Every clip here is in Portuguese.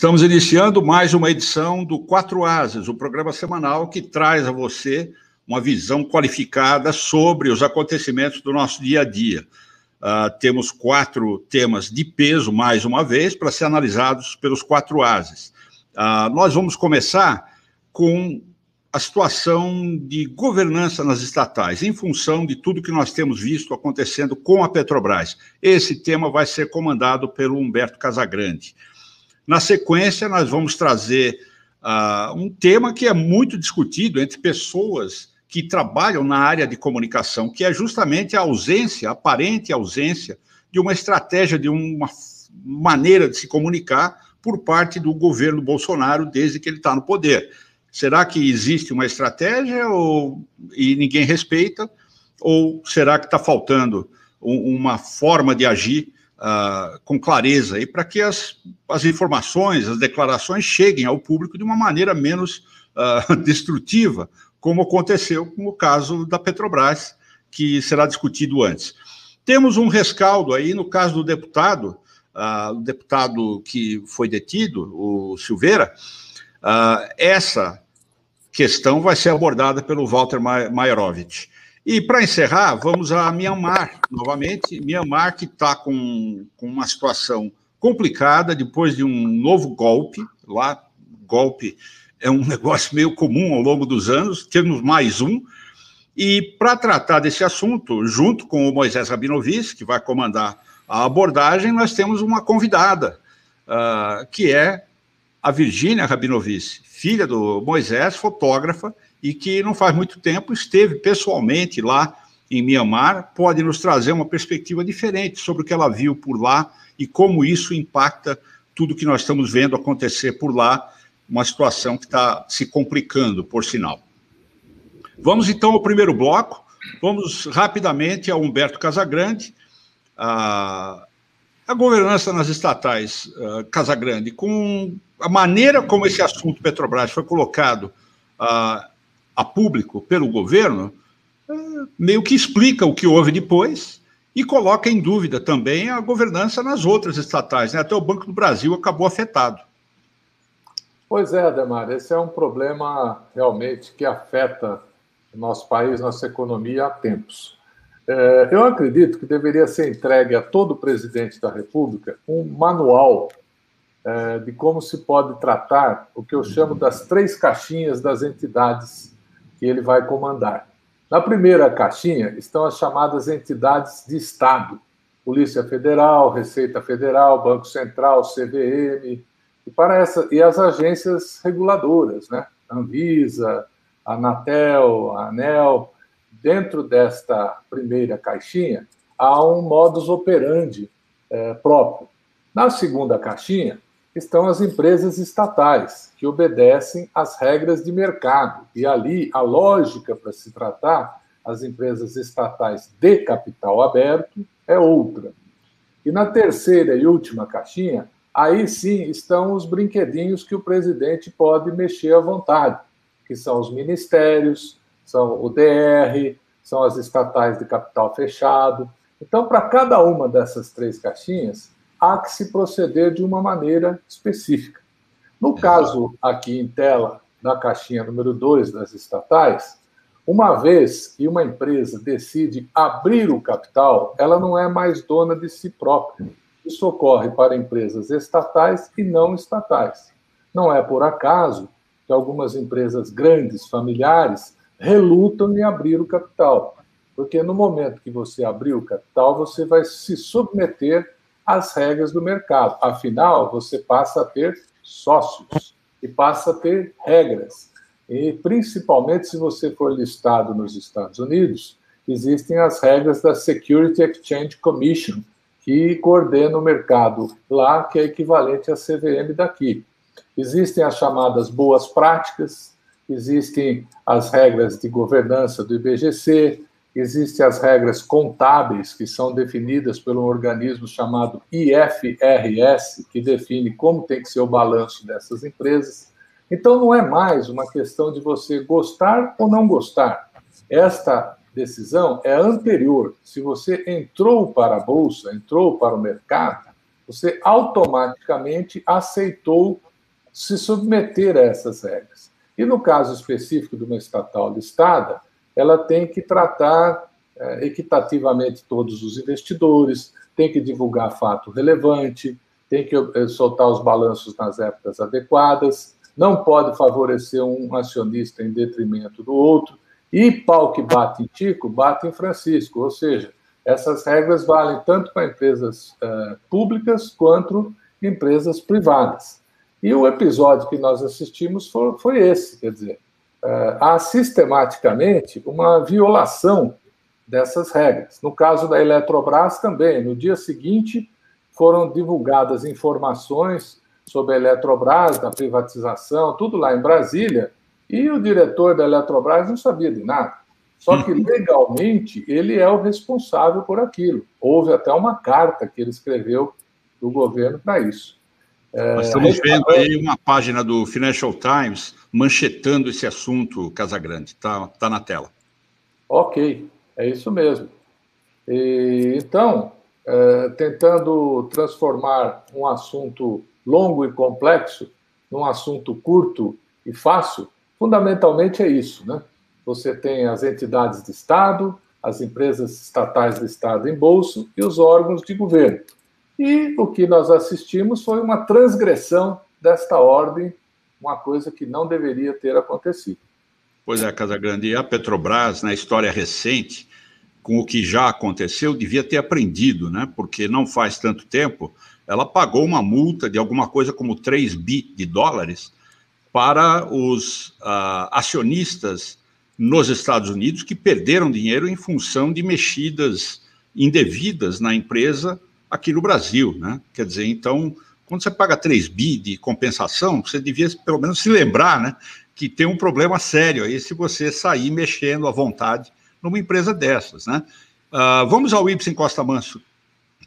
Estamos iniciando mais uma edição do Quatro Ases, o programa semanal que traz a você uma visão qualificada sobre os acontecimentos do nosso dia a dia. Temos 4 temas de peso, mais uma vez, para ser analisados pelos Quatro Ases. Nós vamos começar com a situação de governança nas estatais, em função de tudo que nós temos visto acontecendo com a Petrobras. Esse tema vai ser comandado pelo Humberto Casagrande. Na sequência, nós vamos trazer um tema que é muito discutido entre pessoas que trabalham na área de comunicação, que é justamente a ausência, a aparente ausência, de uma estratégia, de uma maneira de se comunicar por parte do governo Bolsonaro desde que ele está no poder. Será que existe uma estratégia e ninguém respeita? Ou será que está faltando uma forma de agir com clareza e para que as informações, as declarações cheguem ao público de uma maneira menos destrutiva, como aconteceu com o caso da Petrobras, que será discutido antes. Temos um rescaldo aí no caso do deputado, o deputado que foi detido, o Silveira. Essa questão vai ser abordada pelo Walter Maierovitch. E, para encerrar, vamos a Myanmar, novamente. Myanmar, que está com uma situação complicada depois de um novo golpe. Lá, golpe é um negócio meio comum ao longo dos anos, temos mais um. E, para tratar desse assunto, junto com o Moisés Rabinovitch, que vai comandar a abordagem, nós temos uma convidada, que é a Virgínia Rabinovitch, filha do Moisés, fotógrafa, e que não faz muito tempo esteve pessoalmente lá em Myanmar, pode nos trazer uma perspectiva diferente sobre o que ela viu por lá e como isso impacta tudo que nós estamos vendo acontecer por lá, uma situação que está se complicando, por sinal. Vamos, então, ao primeiro bloco. Vamos rapidamente ao Humberto Casagrande. A governança nas estatais, Casagrande, com a maneira como esse assunto Petrobras foi colocado a público pelo governo, meio que explica o que houve depois e coloca em dúvida também a governança nas outras estatais, né? Até o Banco do Brasil acabou afetado. Pois é, Ademar, esse é um problema realmente que afeta o nosso país, nossa economia há tempos. Eu acredito que deveria ser entregue a todo presidente da República um manual de como se pode tratar o que eu chamo das 3 caixinhas das entidades que ele vai comandar. Na primeira caixinha estão as chamadas entidades de Estado, Polícia Federal, Receita Federal, Banco Central, CVM, e as agências reguladoras, né? Anvisa, Anatel, ANEEL. Dentro desta primeira caixinha, há um modus operandi próprio. Na segunda caixinha, estão as empresas estatais, que obedecem às regras de mercado. E ali, a lógica para se tratar as empresas estatais de capital aberto é outra. E na terceira e última caixinha, aí sim estão os brinquedinhos que o presidente pode mexer à vontade, que são os ministérios, são o DR, são as estatais de capital fechado. Então, para cada uma dessas 3 caixinhas, há que se proceder de uma maneira específica. No caso aqui em tela, da caixinha número 2 das estatais, uma vez que uma empresa decide abrir o capital, ela não é mais dona de si própria. Isso ocorre para empresas estatais e não estatais. Não é por acaso que algumas empresas grandes, familiares, relutam em abrir o capital. Porque no momento que você abrir o capital, você vai se submeter às regras do mercado. Afinal, você passa a ter sócios e passa a ter regras. E, principalmente, se você for listado nos Estados Unidos, existem as regras da Security Exchange Commission, que coordena o mercado lá, que é equivalente à CVM daqui. Existem as chamadas boas práticas, existem as regras de governança do IBGC, existem as regras contábeis, que são definidas por um organismo chamado IFRS, que define como tem que ser o balanço dessas empresas. Então, não é mais uma questão de você gostar ou não gostar. Esta decisão é anterior. Se você entrou para a Bolsa, entrou para o mercado, você automaticamente aceitou se submeter a essas regras. E no caso específico de uma estatal listada, ela tem que tratar equitativamente todos os investidores, tem que divulgar fato relevante, tem que soltar os balanços nas épocas adequadas, não pode favorecer um acionista em detrimento do outro, e pau que bate em Tico, bate em Francisco, ou seja, essas regras valem tanto para empresas públicas quanto empresas privadas. E o episódio que nós assistimos foi esse, quer dizer, há sistematicamente uma violação dessas regras. No caso da Eletrobras também, no dia seguinte foram divulgadas informações sobre a Eletrobras, da privatização, tudo lá em Brasília, e o diretor da Eletrobras não sabia de nada. Só que, legalmente, ele é o responsável por aquilo. Houve até uma carta que ele escreveu do governo para isso. Nós estamos vendo aí uma página do Financial Times manchetando esse assunto, Casagrande. Está na tela. Ok, é isso mesmo. Então, tentando transformar um assunto longo e complexo num assunto curto e fácil, fundamentalmente é isso, né? Você tem as entidades de Estado, as empresas estatais de Estado em bolso e os órgãos de governo. E o que nós assistimos foi uma transgressão desta ordem, uma coisa que não deveria ter acontecido. Pois é, Casagrande, e a Petrobras, na história recente, com o que já aconteceu, devia ter aprendido, né? Porque não faz tanto tempo, ela pagou uma multa de alguma coisa como 3 bi de dólares para os acionistas nos Estados Unidos que perderam dinheiro em função de mexidas indevidas na empresa aqui no Brasil, né? Quer dizer, então, quando você paga 3 bi de compensação, você devia pelo menos se lembrar, né, que tem um problema sério aí se você sair mexendo à vontade numa empresa dessas, né? Vamos ao Ibsen Costa Manso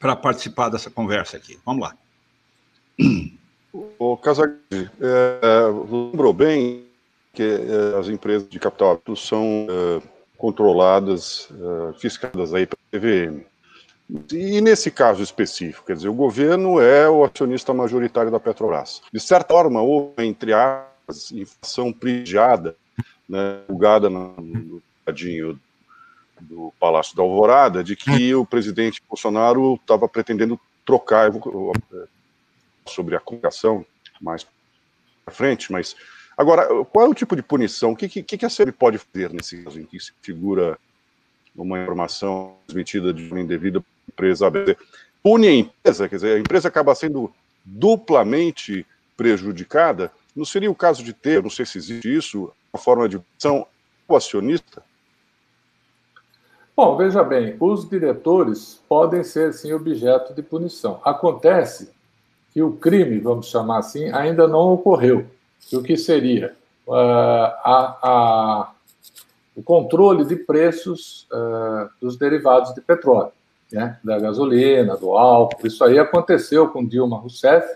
para participar dessa conversa aqui. Vamos lá. O Casagrande, lembrou bem que as empresas de capital aberto são controladas, fiscalizadas aí pela CVM. E nesse caso específico, quer dizer, o governo é o acionista majoritário da Petrobras. De certa forma, houve, entre aspas, inflação privilegiada, né, julgada no cadinho do Palácio da Alvorada, de que o presidente Bolsonaro estava pretendendo trocar sobre a comunicação mais para frente, mas agora, qual é o tipo de punição? O que a CVM pode fazer nesse caso em que se figura uma informação transmitida de forma indevida para a empresa? Pune a empresa, quer dizer, a empresa acaba sendo duplamente prejudicada. Não seria o caso de ter, não sei se existe isso, uma forma de punição ao acionista? Bom, veja bem, os diretores podem ser, sim, objeto de punição. Acontece que o crime, vamos chamar assim, ainda não ocorreu. E o que seria? O controle de preços dos derivados de petróleo, né? Da gasolina, do álcool. Isso aí aconteceu com Dilma Rousseff,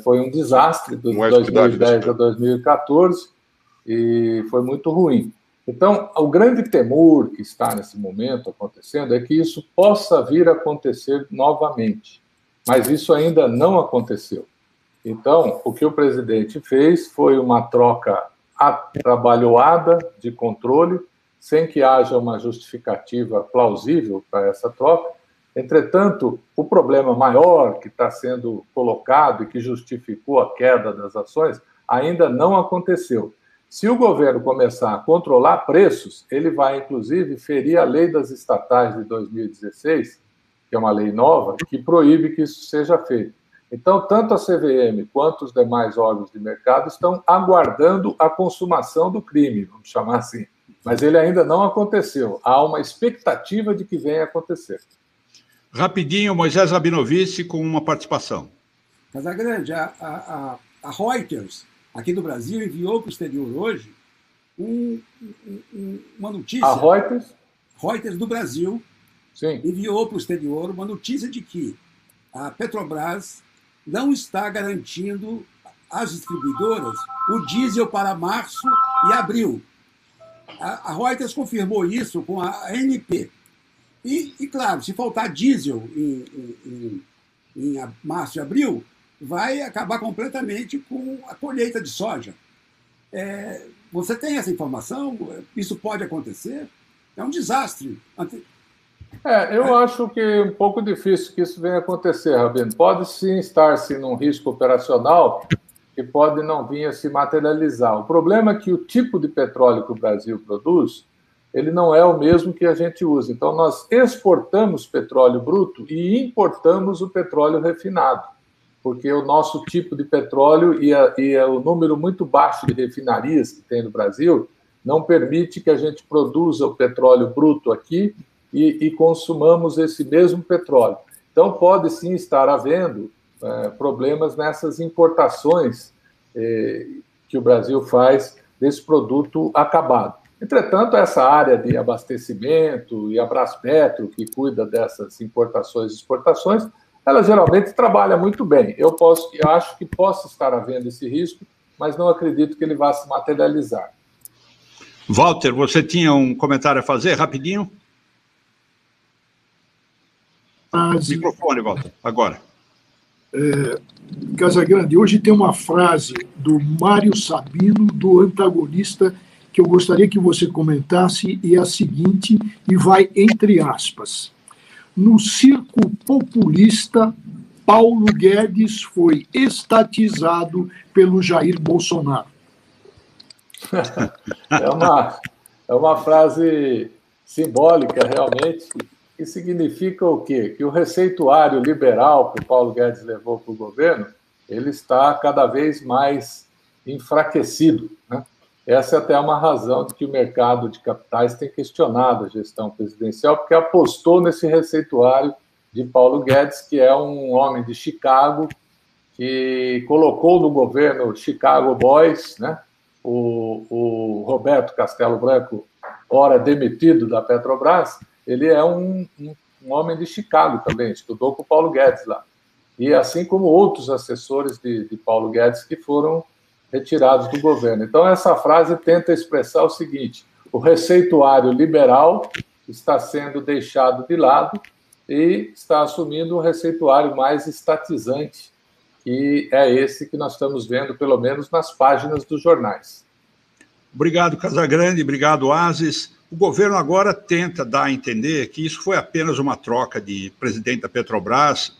foi um desastre de 2010 a 2014 e foi muito ruim. Então, o grande temor que está nesse momento acontecendo é que isso possa vir a acontecer novamente, mas isso ainda não aconteceu. Então, o que o presidente fez foi uma troca atabalhoada de controle, sem que haja uma justificativa plausível para essa troca. Entretanto, o problema maior que está sendo colocado e que justificou a queda das ações ainda não aconteceu. Se o governo começar a controlar preços, ele vai, inclusive, ferir a lei das estatais de 2016, que é uma lei nova, que proíbe que isso seja feito. Então, tanto a CVM quanto os demais órgãos de mercado estão aguardando a consumação do crime, vamos chamar assim. Mas ele ainda não aconteceu. Há uma expectativa de que venha a acontecer. Rapidinho, Moisés Rabinovich com uma participação. Casagrande, a Reuters, aqui do Brasil, enviou para o exterior hoje uma notícia. A Reuters? Reuters do Brasil. Sim. Enviou para o exterior uma notícia de que a Petrobras não está garantindo às distribuidoras o diesel para março e abril. A Reuters confirmou isso com a ANP. E claro, se faltar diesel em março e abril, vai acabar completamente com a colheita de soja. Você tem essa informação? Isso pode acontecer? É um desastre. Eu acho que é um pouco difícil que isso venha acontecer, Rabino. Pode sim estar-se num risco operacional que pode não vir a se materializar. O problema é que o tipo de petróleo que o Brasil produz, ele não é o mesmo que a gente usa. Então, nós exportamos petróleo bruto e importamos o petróleo refinado, porque o nosso tipo de petróleo e o número muito baixo de refinarias que tem no Brasil não permite que a gente produza o petróleo bruto aqui e consumamos esse mesmo petróleo. Então, pode sim estar havendo problemas nessas importações que o Brasil faz desse produto acabado. Entretanto, essa área de abastecimento e a Braspetro, que cuida dessas importações e exportações, ela geralmente trabalha muito bem. Eu acho que possa estar havendo esse risco, mas não acredito que ele vá se materializar. Walter, você tinha um comentário a fazer, rapidinho? Microfone, Walter, agora. Casagrande, hoje tem uma frase do Mário Sabino, do Antagonista, que eu gostaria que você comentasse, e é a seguinte, e vai entre aspas. No circo populista, Paulo Guedes foi estatizado pelo Jair Bolsonaro. É uma frase simbólica, realmente, que significa o quê? Que o receituário liberal que o Paulo Guedes levou para o governo, ele está cada vez mais enfraquecido, né? Essa é até uma razão de que o mercado de capitais tem questionado a gestão presidencial, porque apostou nesse receituário de Paulo Guedes, que é um homem de Chicago, que colocou no governo Chicago Boys, né? O Roberto Castelo Branco, ora demitido da Petrobras, ele é um homem de Chicago também, estudou com o Paulo Guedes lá. E assim como outros assessores de Paulo Guedes que foram retirados do governo. Então, essa frase tenta expressar o seguinte: o receituário liberal está sendo deixado de lado e está assumindo um receituário mais estatizante, que é esse que nós estamos vendo, pelo menos nas páginas dos jornais. Obrigado, Casagrande, obrigado, Asis. O governo agora tenta dar a entender que isso foi apenas uma troca de presidente da Petrobras,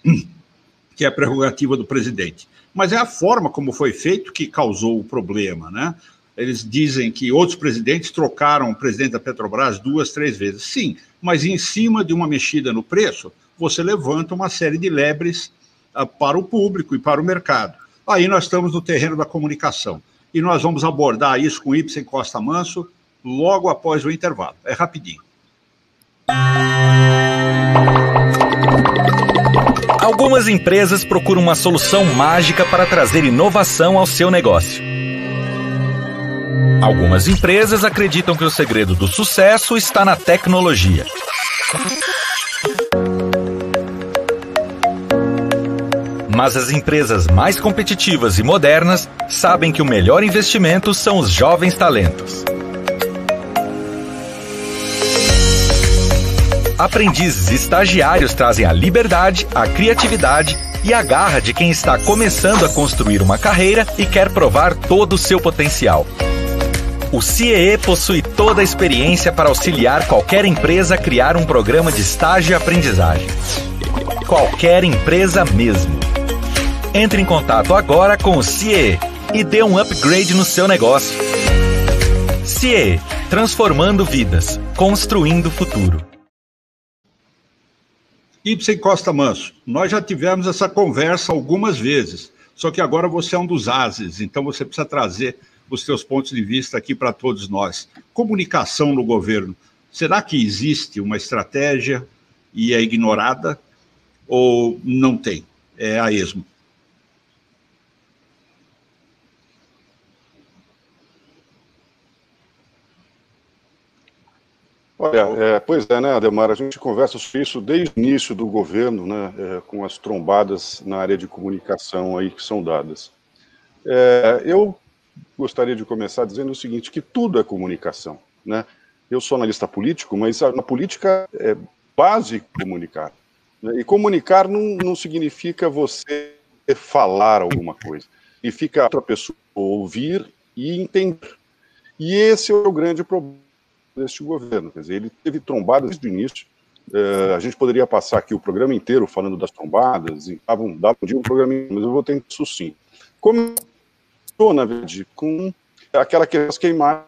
que é a prerrogativa do presidente. Mas é a forma como foi feito que causou o problema, né? Eles dizem que outros presidentes trocaram o presidente da Petrobras 2, 3 vezes. Sim, mas em cima de uma mexida no preço, você levanta uma série de lebres para o público e para o mercado. Aí nós estamos no terreno da comunicação. E nós vamos abordar isso com Ibsen Costa Manso logo após o intervalo. É rapidinho. Algumas empresas procuram uma solução mágica para trazer inovação ao seu negócio. Algumas empresas acreditam que o segredo do sucesso está na tecnologia. Mas as empresas mais competitivas e modernas sabem que o melhor investimento são os jovens talentos. Aprendizes e estagiários trazem a liberdade, a criatividade e a garra de quem está começando a construir uma carreira e quer provar todo o seu potencial. O CIEE possui toda a experiência para auxiliar qualquer empresa a criar um programa de estágio e aprendizagem. Qualquer empresa mesmo. Entre em contato agora com o CIEE e dê um upgrade no seu negócio. CIEE, transformando vidas, construindo futuro. Ibsen Costa Manso, nós já tivemos essa conversa algumas vezes, só que agora você é um dos ases, então você precisa trazer os seus pontos de vista aqui para todos nós. Comunicação no governo, será que existe uma estratégia e é ignorada ou não tem? É a esmo. Olha, pois é, né, Ademar, a gente conversa sobre isso desde o início do governo, né, com as trombadas na área de comunicação aí que são dadas. Eu gostaria de começar dizendo o seguinte, que tudo é comunicação, né? Eu sou analista político, mas na política é básico comunicar, né? E comunicar não significa você falar alguma coisa. E fica a outra pessoa ouvir e entender. E esse é o grande problema deste governo. Quer dizer, ele teve trombadas desde o início. A gente poderia passar aqui o programa inteiro falando das trombadas, e dava um dia um programa, mas eu vou tentar sucinto. Começou, na verdade, com aquelas queimadas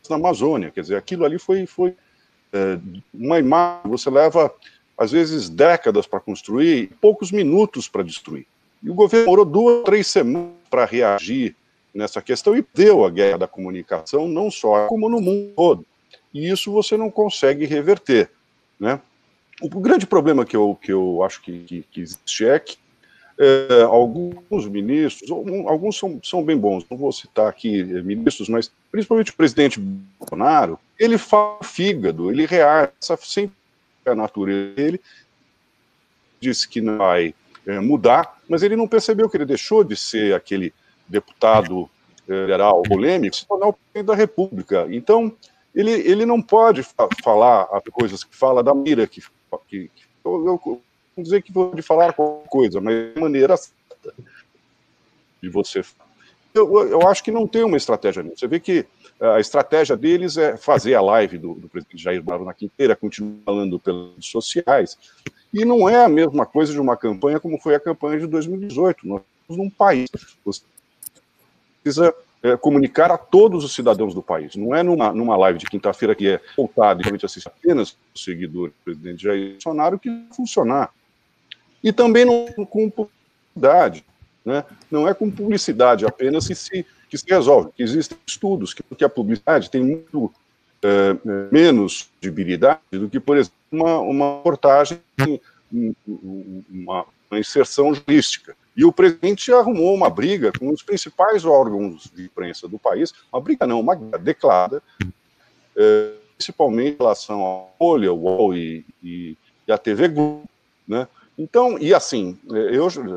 na Amazônia. Quer dizer, aquilo ali foi uma imagem. Você leva, às vezes, décadas para construir e poucos minutos para destruir. E o governo demorou 2 ou 3 semanas para reagir nessa questão e deu a guerra da comunicação, não só como no mundo todo. E isso você não consegue reverter, né? O grande problema que eu acho que existe é que alguns ministros, alguns são bem bons, não vou citar aqui ministros, mas principalmente o presidente Bolsonaro, ele fala fígado, ele reage sempre a natureza dele, disse que não vai mudar, mas ele não percebeu que ele deixou de ser aquele deputado federal polêmico, se tornar o presidente da República. Então, ele não pode falar as coisas que fala da mira, eu vou dizer que pode falar qualquer coisa, mas de maneira certa de você. Eu acho que não tem uma estratégia nisso. Você vê que a estratégia deles é fazer a live do presidente Jair Bolsonaro na quinta-feira, continuar falando pelas redes sociais, e não é a mesma coisa de uma campanha como foi a campanha de 2018. Nós estamos num país. Você precisa comunicar a todos os cidadãos do país. Não é numa live de quinta-feira que é voltada e realmente assiste apenas o seguidor do presidente Jair Bolsonaro que vai funcionar. E também não com publicidade, né? Não é com publicidade apenas que se resolve. Existem estudos que a publicidade tem muito menos credibilidade do que, por exemplo, uma reportagem, uma inserção jurídica. E o presidente arrumou uma briga com os principais órgãos de imprensa do país, uma guerra declarada, principalmente em relação à Folha, o UOL e a TV Globo, né? Então, e assim,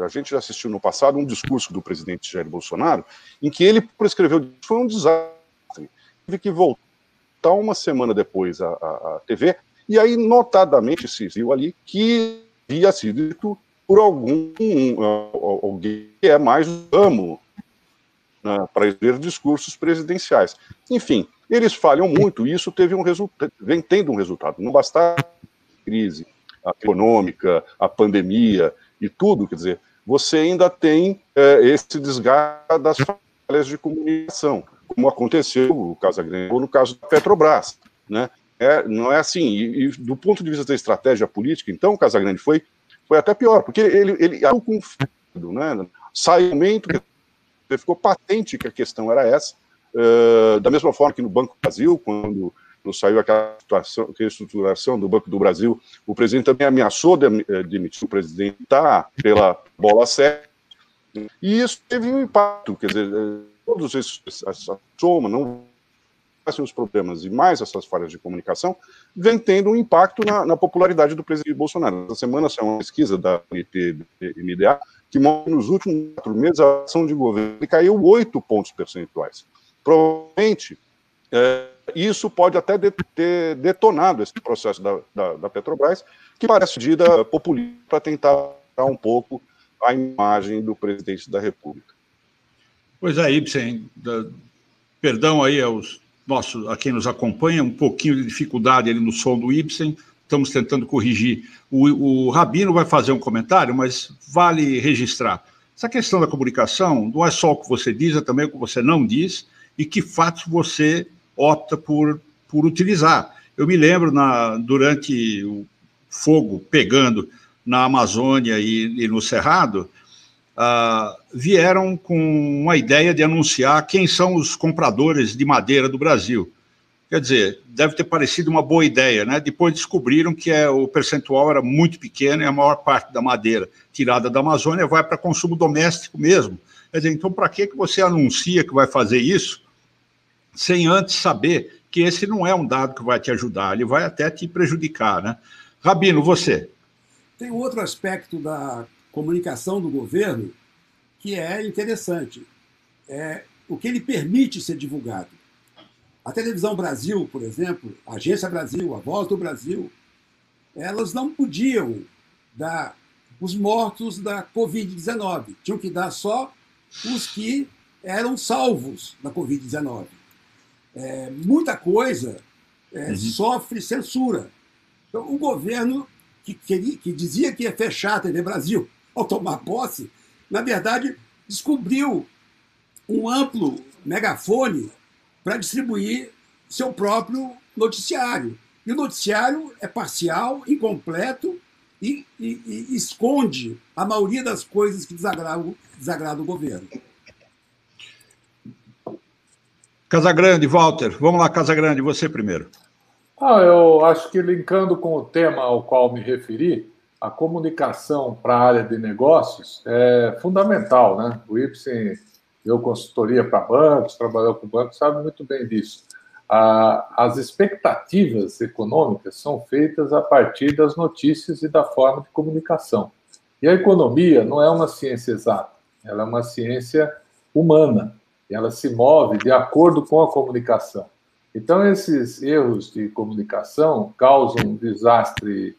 a gente já assistiu no passado um discurso do presidente Jair Bolsonaro, em que ele prescreveu que foi um desastre, teve que voltar uma semana depois à TV, e aí notadamente se viu ali que havia sido dito por alguém que é mais amo para escrever discursos presidenciais. Enfim, eles falham muito, e isso vem tendo um resultado. Não basta a crise econômica, a pandemia e tudo, quer dizer, você ainda tem esse desgaste das falhas de comunicação, como aconteceu no Casagrande ou no caso da Petrobras, né? Não é assim, e do ponto de vista da estratégia política, então, o Casagrande foi até pior, porque ele com o né? Saimento, ficou patente que a questão era essa, da mesma forma que no Banco do Brasil, quando saiu aquela reestruturação do Banco do Brasil, o presidente também ameaçou demitir o presidente pela bola certa, e isso teve um impacto, quer dizer, todos essa soma, não os problemas e mais essas falhas de comunicação, vem tendo um impacto na popularidade do presidente Bolsonaro. Essa semana saiu uma pesquisa da NDA que mostra que nos últimos 4 meses a ação de governo caiu 8 pontos percentuais. Provavelmente, isso pode até ter detonado esse processo da Petrobras, que parece medida populista para tentar dar um pouco a imagem do presidente da República. Pois é, Ibsen, perdão aí a quem nos acompanha, um pouquinho de dificuldade ali no som do Ibsen, estamos tentando corrigir. O Rabino vai fazer um comentário, mas vale registrar. Essa questão da comunicação não é só o que você diz, é também o que você não diz e que fatos você opta por utilizar. Eu me lembro, durante o fogo pegando na Amazônia e no Cerrado, vieram com uma ideia de anunciar quem são os compradores de madeira do Brasil. Quer dizer, deve ter parecido uma boa ideia, né? Depois descobriram que o percentual era muito pequeno e a maior parte da madeira tirada da Amazônia vai para consumo doméstico mesmo. Quer dizer, então para que você anuncia que vai fazer isso sem antes saber que esse não é um dado que vai te ajudar, ele vai até te prejudicar, né? Rabino, você. Tem outro aspecto da comunicação do governo que é interessante. O que ele permite ser divulgado. A Televisão Brasil, por exemplo, a Agência Brasil, a Voz do Brasil, elas não podiam dar os mortos da Covid-19. Tinham que dar só os que eram salvos da Covid-19. Muita coisa sofre censura. Então, o governo que dizia que ia fechar a TV Brasil ao tomar posse, na verdade, descobriu um amplo megafone para distribuir seu próprio noticiário. E o noticiário é parcial, incompleto e esconde a maioria das coisas que desagradam o governo. Casagrande, Walter. Vamos lá, Casagrande, você primeiro. Eu acho que, linkando com o tema ao qual me referi, a comunicação para a área de negócios é fundamental, né? O Ibsen deu consultoria para bancos, trabalhou com bancos, sabe muito bem disso. As expectativas econômicas são feitas a partir das notícias e da forma de comunicação. E a economia não é uma ciência exata, ela é uma ciência humana. E ela se move de acordo com a comunicação. Então, esses erros de comunicação causam um desastre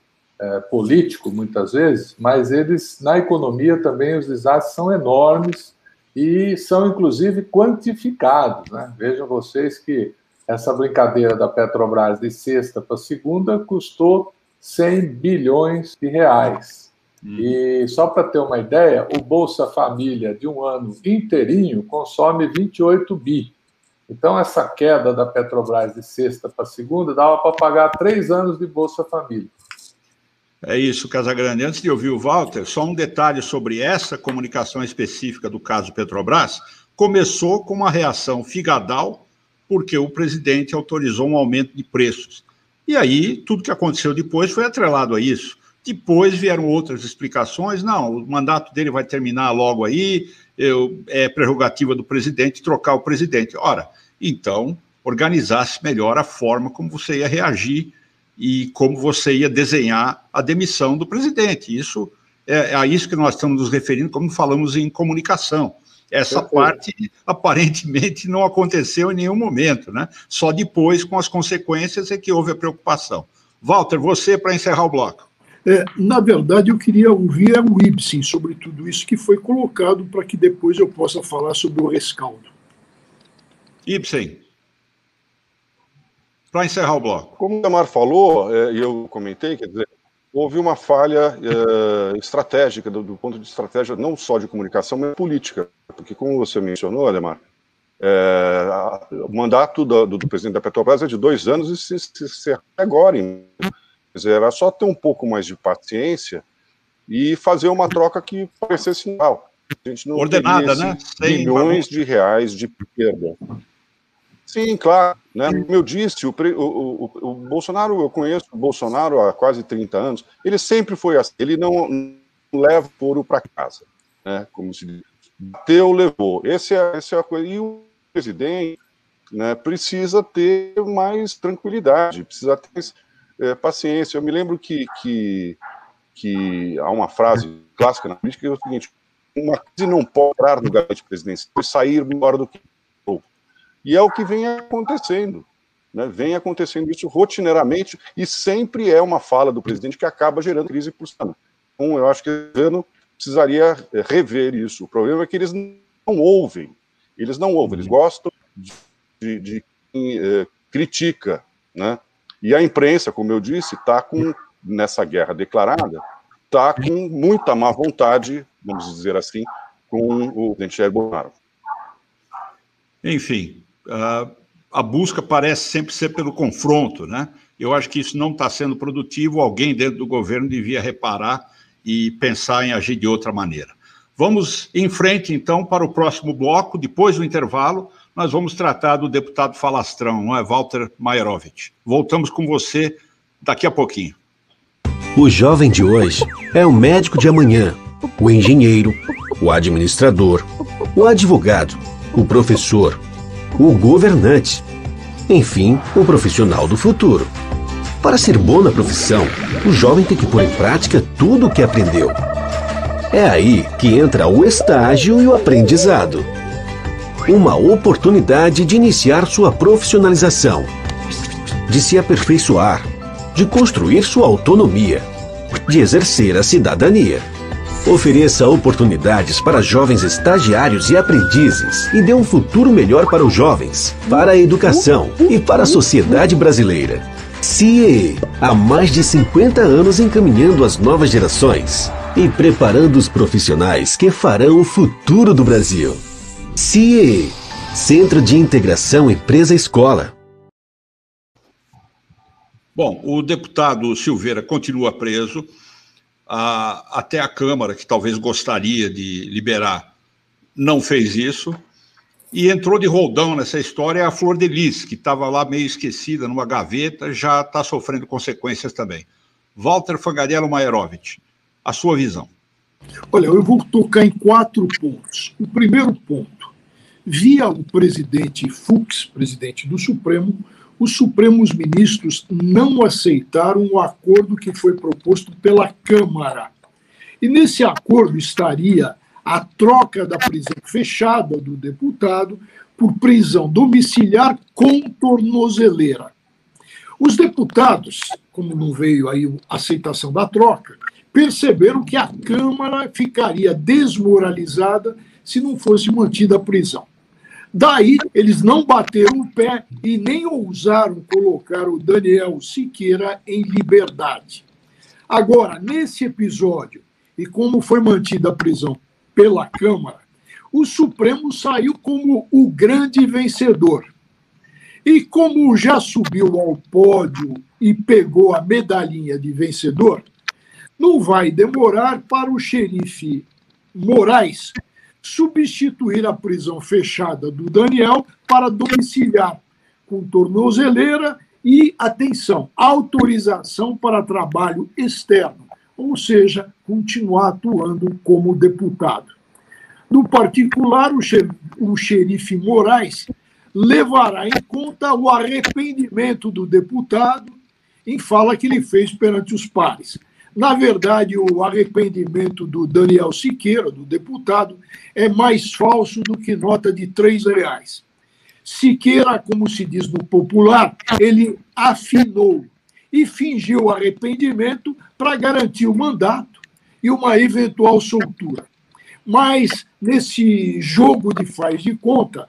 político, muitas vezes, mas eles, na economia também, os desastres são enormes e são, inclusive, quantificados, né? Vejam vocês que essa brincadeira da Petrobras de sexta para segunda custou 100 bilhões de reais. E só para ter uma ideia, o Bolsa Família de um ano inteirinho consome 28 bi. Então, essa queda da Petrobras de sexta para segunda dava para pagar 3 anos de Bolsa Família. É isso, Casagrande. Antes de ouvir o Walter, só um detalhe sobre essa comunicação específica do caso Petrobras. Começou com uma reação figadal, porque o presidente autorizou um aumento de preços. E aí, tudo que aconteceu depois foi atrelado a isso. Depois vieram outras explicações. Não, o mandato dele vai terminar logo aí, é prerrogativa do presidente trocar o presidente. Ora, então, organizasse melhor a forma como você ia reagir e como você ia desenhar a demissão do presidente. Isso é a isso que nós estamos nos referindo quando falamos em comunicação. Essa parte, aparentemente, não aconteceu em nenhum momento, né? Só depois, com as consequências, é que houve a preocupação. Walter, você, para encerrar o bloco. Na verdade, eu queria ouvir o Ibsen sobre tudo isso que foi colocado para que depois eu possa falar sobre o rescaldo. Ibsen, para encerrar o bloco. Como o Damar falou, e eu comentei, quer dizer, houve uma falha estratégica, do ponto de estratégia não só de comunicação, mas política. Porque, como você mencionou, Ademar, o mandato do presidente da Petrobras é de 2 anos e se encerra agora. Quer dizer, era só ter um pouco mais de paciência e fazer uma troca que parecesse real. A gente não ordenada, né? Bilhões de reais de perda. Sim, claro. Né? Como eu disse, o Bolsonaro, eu conheço o Bolsonaro há quase 30 anos, ele sempre foi assim, ele não leva ouro para casa, né? Como se diz. Bateu, levou. Essa é a coisa. E o presidente, né, precisa ter mais tranquilidade, precisa ter paciência. Eu me lembro que há uma frase clássica na política que é o seguinte: uma crise não pode entrar no gabinete presidencial e sair melhor do que entrou. E é o que vem acontecendo, né? Vem acontecendo isso rotineiramente e sempre é uma fala do presidente que acaba gerando crise por cima. Então, eu acho que o governo precisaria rever isso. O problema é que eles não ouvem. Eles gostam de quem critica, né? E a imprensa, como eu disse, está nessa guerra declarada, está com muita má vontade, vamos dizer assim, com o presidente Jair Bolsonaro. Enfim, a busca parece sempre ser pelo confronto, né? Eu acho que isso não está sendo produtivo, alguém dentro do governo devia reparar e pensar em agir de outra maneira. Vamos em frente, então, para o próximo bloco. Depois do intervalo, nós vamos tratar do deputado falastrão, não é, Walter Maierovitch. Voltamos com você daqui a pouquinho. O jovem de hoje é o médico de amanhã, o engenheiro, o administrador, o advogado, o professor, o governante, enfim, o profissional do futuro. Para ser bom na profissão, o jovem tem que pôr em prática tudo o que aprendeu. É aí que entra o estágio e o aprendizado. Uma oportunidade de iniciar sua profissionalização, de se aperfeiçoar, de construir sua autonomia, de exercer a cidadania. Ofereça oportunidades para jovens estagiários e aprendizes e dê um futuro melhor para os jovens, para a educação e para a sociedade brasileira. CIEE, há mais de 50 anos encaminhando as novas gerações e preparando os profissionais que farão o futuro do Brasil. CIEE, Centro de Integração Empresa-Escola. Bom, o deputado Silveira continua preso. Até a Câmara, que talvez gostaria de liberar, não fez isso. E entrou de roldão nessa história a Flor de Lis, que estava lá meio esquecida numa gaveta, já está sofrendo consequências também. Walter Fangarello Maerovitch, a sua visão. Olha, eu vou tocar em 4 pontos. O primeiro ponto, via o presidente Fux, presidente do Supremo, os Supremos Ministros não aceitaram o acordo que foi proposto pela Câmara. E nesse acordo estaria a troca da prisão fechada do deputado por prisão domiciliar com tornozeleira. Os deputados, como não veio aí a aceitação da troca, perceberam que a Câmara ficaria desmoralizada se não fosse mantida a prisão. Daí, eles não bateram o pé e nem ousaram colocar o Daniel Siqueira em liberdade. Agora, nesse episódio, e como foi mantida a prisão pela Câmara, o Supremo saiu como o grande vencedor. E como já subiu ao pódio e pegou a medalhinha de vencedor, não vai demorar para o xerife Moraes substituir a prisão fechada do Daniel para domiciliar, com tornozeleira e, atenção, autorização para trabalho externo, ou seja, continuar atuando como deputado. No particular, o xerife Moraes levará em conta o arrependimento do deputado em fala que ele fez perante os pares. Na verdade, o arrependimento do Daniel Siqueira, do deputado, é mais falso do que nota de R$3. Siqueira, como se diz no popular, ele afinou e fingiu arrependimento para garantir o mandato e uma eventual soltura. Mas, nesse jogo de faz de conta,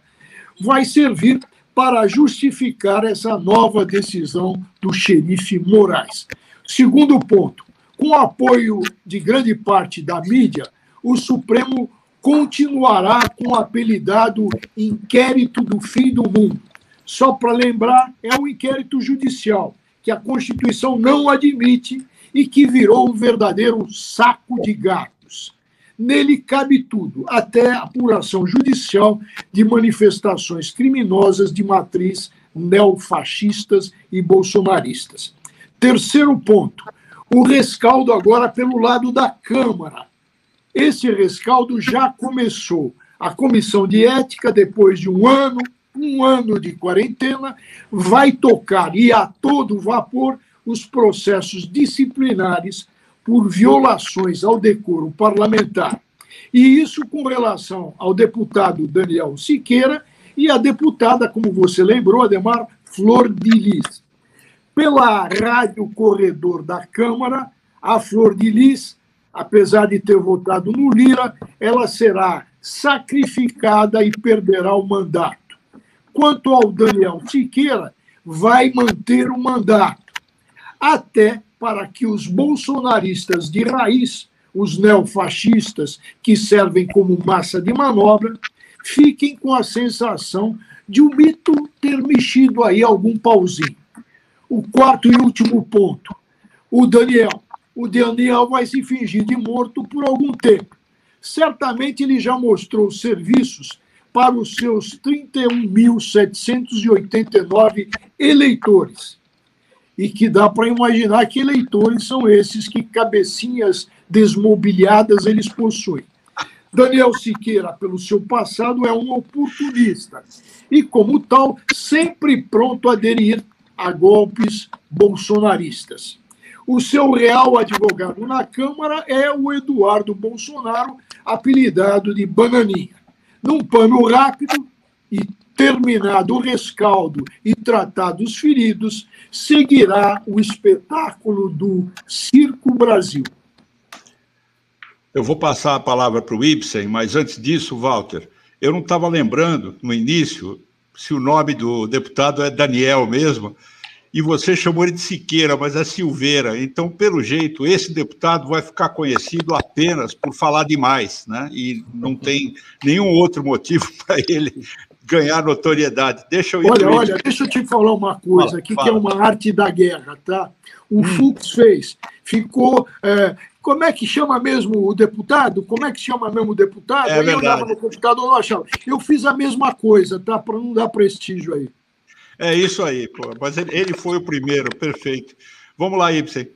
vai servir para justificar essa nova decisão do xerife Moraes. Segundo ponto, com o apoio de grande parte da mídia, o Supremo continuará com o apelidado Inquérito do Fim do Mundo. Só para lembrar, é um inquérito judicial que a Constituição não admite e que virou um verdadeiro saco de gatos. Nele cabe tudo, até a apuração judicial de manifestações criminosas de matriz neofascistas e bolsonaristas. Terceiro ponto, o rescaldo agora pelo lado da Câmara. Esse rescaldo já começou. A Comissão de Ética, depois de um ano de quarentena, vai tocar, e a todo vapor, os processos disciplinares por violações ao decoro parlamentar. E isso com relação ao deputado Daniel Siqueira e a deputada, como você lembrou, Ademar, Flor de Lis. Pela rádio corredor da Câmara, a Flor de Lis, apesar de ter votado no Lira, ela será sacrificada e perderá o mandato. Quanto ao Daniel Siqueira, vai manter o mandato, até para que os bolsonaristas de raiz, os neofascistas que servem como massa de manobra, fiquem com a sensação de o mito ter mexido aí algum pauzinho. O quarto e último ponto, o Daniel vai se fingir de morto por algum tempo. Certamente ele já mostrou serviços para os seus 31.789 eleitores. E que dá para imaginar que eleitores são esses que cabecinhas desmobiliadas eles possuem. Daniel Siqueira, pelo seu passado, é um oportunista e, como tal, sempre pronto a aderir a golpes bolsonaristas. O seu real advogado na Câmara é o Eduardo Bolsonaro, apelidado de Bananinha. Num pano rápido e terminado o rescaldo e tratados os feridos, seguirá o espetáculo do Circo Brasil. Eu vou passar a palavra para o Ibsen, mas antes disso, Walter, eu não estava lembrando, no início, se o nome do deputado é Daniel mesmo, e você chamou ele de Siqueira, mas é Silveira. Então, pelo jeito, esse deputado vai ficar conhecido apenas por falar demais, né? E não tem nenhum outro motivo para ele ganhar notoriedade. Deixa eu ir. Olha, deixa eu te falar uma coisa aqui, que é uma arte da guerra, tá? O Fux fez, ficou... como é que chama mesmo o deputado? Como é que chama mesmo o deputado? É aí verdade. Eu olhava no computador e não achava. Eu fiz a mesma coisa, tá? Para não dar prestígio aí. É isso aí, pô. Mas ele foi o primeiro, perfeito. Vamos lá, Ibsen.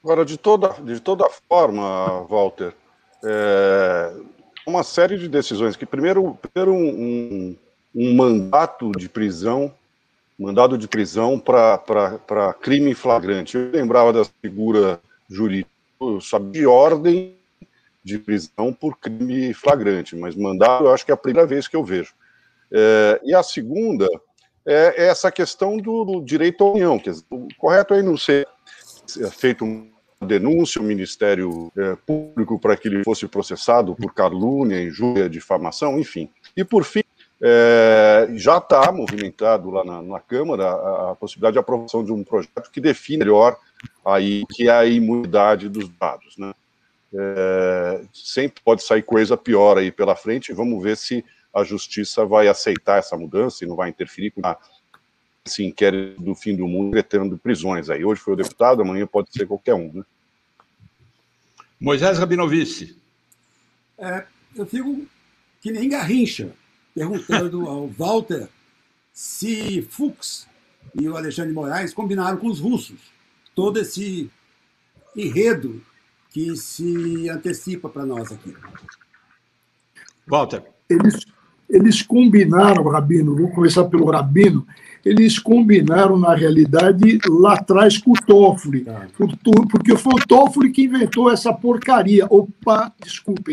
Agora, de toda forma, Walter, uma série de decisões que, primeiro um mandado de prisão para crime flagrante. Eu lembrava da figura jurídica, eu sabia de ordem de prisão por crime flagrante, mas mandado eu acho que é a primeira vez que eu vejo. E a segunda é essa questão do direito à união. Quer dizer, o correto é não ser feito uma denúncia ao Ministério Público para que ele fosse processado por calúnia, injúria, difamação, enfim. E, por fim, já está movimentado lá na Câmara a possibilidade de aprovação de um projeto que define melhor aí que é a imunidade dos dados, né? Sempre pode sair coisa pior aí pela frente. Vamos ver se a Justiça vai aceitar essa mudança e não vai interferir com esse inquérito do fim do mundo, decretando prisões aí. Hoje foi o deputado, amanhã pode ser qualquer um, né? Moisés Rabinovici. Eu fico que nem Garrincha, perguntando ao Walter se Fux e o Alexandre de Moraes combinaram com os russos todo esse enredo que se antecipa para nós aqui. Walter. Eles combinaram, Rabino, vou começar pelo Rabino, eles combinaram, na realidade, lá atrás com o Toffoli, porque foi o Toffoli que inventou essa porcaria,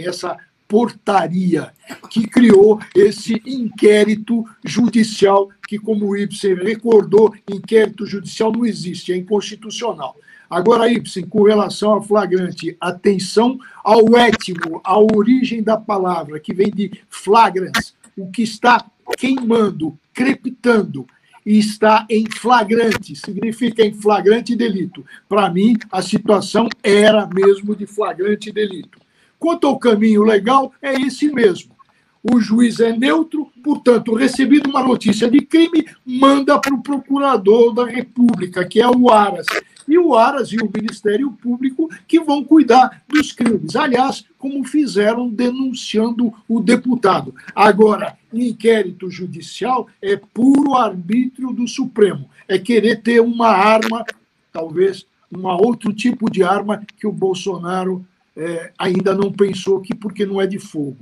essa portaria, que criou esse inquérito judicial, que, como o Ibsen recordou, inquérito judicial não existe, é inconstitucional. Agora, Ibsen, com relação ao flagrante, atenção ao étimo, à origem da palavra, que vem de flagrans, o que está queimando, crepitando, e está em flagrante, significa em flagrante delito. Para mim, a situação era mesmo de flagrante delito. Quanto ao caminho legal, é esse mesmo. O juiz é neutro, portanto, recebido uma notícia de crime, manda para o procurador da República, que é o Aras. E o Aras e o Ministério Público que vão cuidar dos crimes. Aliás, como fizeram denunciando o deputado. Agora, inquérito judicial é puro arbítrio do Supremo. É querer ter uma arma, talvez um outro tipo de arma que o Bolsonaro ainda não pensou, porque não é de fogo.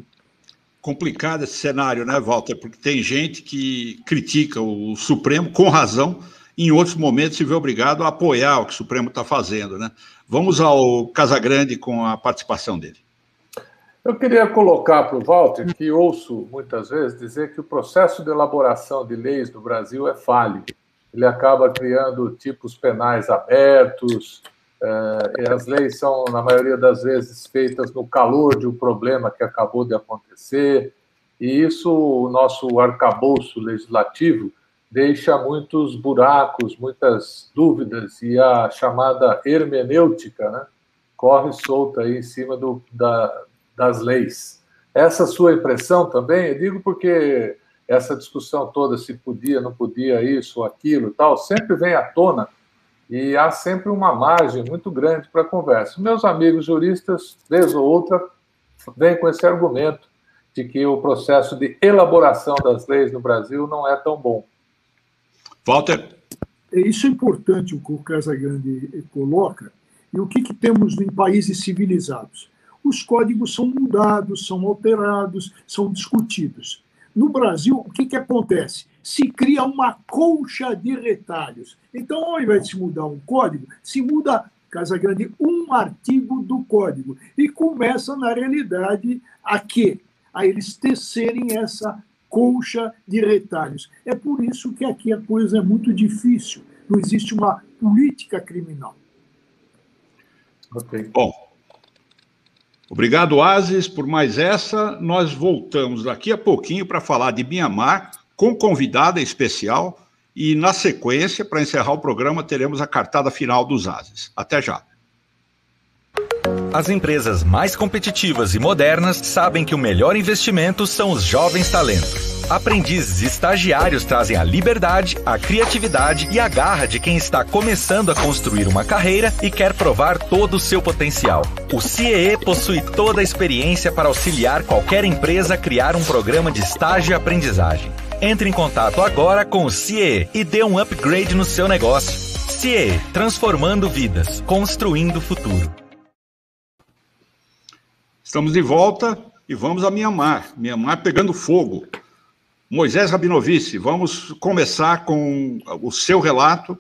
Complicado esse cenário, né, Walter? Porque tem gente que critica o Supremo, com razão, em outros momentos se vê obrigado a apoiar o que o Supremo está fazendo, né? Vamos ao Casagrande com a participação dele. Eu queria colocar para o Walter, que ouço muitas vezes dizer que o processo de elaboração de leis no Brasil é falho. Ele acaba criando tipos penais abertos, e as leis são, na maioria das vezes, feitas no calor de um problema que acabou de acontecer, e isso, o nosso arcabouço legislativo, deixa muitos buracos, muitas dúvidas, e a chamada hermenêutica, né, corre solta aí em cima das leis. Essa sua impressão também, eu digo porque essa discussão toda, se podia, não podia, isso, aquilo, tal, sempre vem à tona, e há sempre uma margem muito grande para a conversa. Meus amigos juristas, vez ou outra, vêm com esse argumento de que o processo de elaboração das leis no Brasil não é tão bom. Walter. Isso é importante o que o Casagrande coloca. E o que temos em países civilizados? Os códigos são mudados, são alterados, são discutidos. No Brasil, o que acontece? Se cria uma colcha de retalhos. Então, ao invés de se mudar um código, se muda, Casagrande, um artigo do código. E começa, na realidade, a eles tecerem essa colcha de retalhos. É por isso que aqui a coisa é muito difícil. Não existe uma política criminal. Ok. Bom, obrigado, Aziz, por mais essa. Nós voltamos daqui a pouquinho para falar de Mianmar, com convidada especial, e, na sequência, para encerrar o programa, teremos a cartada final dos Aziz. Até já. As empresas mais competitivas e modernas sabem que o melhor investimento são os jovens talentos. Aprendizes e estagiários trazem a liberdade, a criatividade e a garra de quem está começando a construir uma carreira e quer provar todo o seu potencial. O CIEE possui toda a experiência para auxiliar qualquer empresa a criar um programa de estágio e aprendizagem. Entre em contato agora com o CIEE e dê um upgrade no seu negócio. CIEE, transformando vidas, construindo o futuro. Estamos de volta e vamos a Mianmar. Mianmar pegando fogo. Moisés Rabinovich, vamos começar com o seu relato,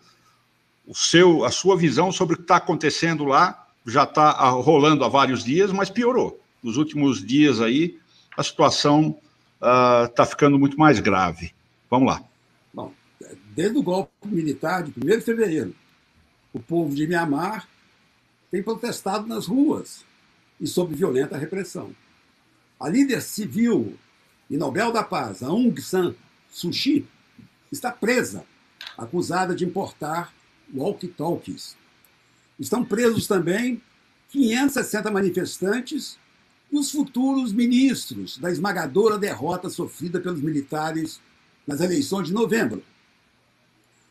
a sua visão sobre o que está acontecendo lá. Já está rolando há vários dias, mas piorou. Nos últimos dias aí, a situação está ficando muito mais grave. Vamos lá. Bom, desde o golpe militar de 1º de fevereiro, o povo de Mianmar tem protestado nas ruas e sob violenta repressão. A líder civil e Nobel da Paz, a Aung San Suu Kyi, está presa, acusada de importar walkie-talkies. Estão presos também 560 manifestantes e os futuros ministros da esmagadora derrota sofrida pelos militares nas eleições de novembro,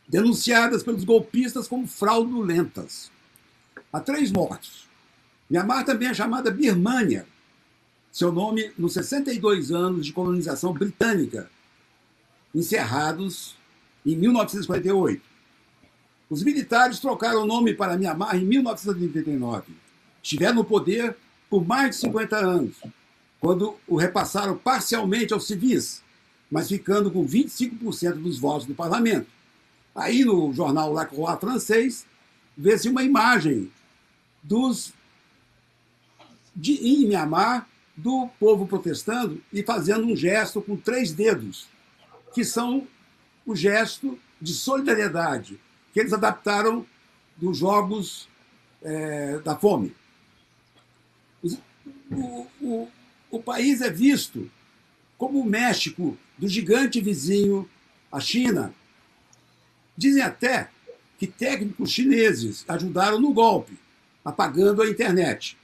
denunciadas pelos golpistas como fraudulentas. Há 3 mortos. Mianmar também é chamada Birmânia, seu nome nos 62 anos de colonização britânica, encerrados em 1948. Os militares trocaram o nome para Mianmar em 1989. Estiveram no poder por mais de 50 anos, quando o repassaram parcialmente aos civis, mas ficando com 25% dos votos do parlamento. Aí, no jornal La Croix francês, vê-se uma imagem em Mianmar, do povo protestando e fazendo um gesto com 3 dedos, que são o gesto de solidariedade, que eles adaptaram dos Jogos da Fome. O país é visto como o México do gigante vizinho, a China. Dizem até que técnicos chineses ajudaram no golpe, apagando a internet.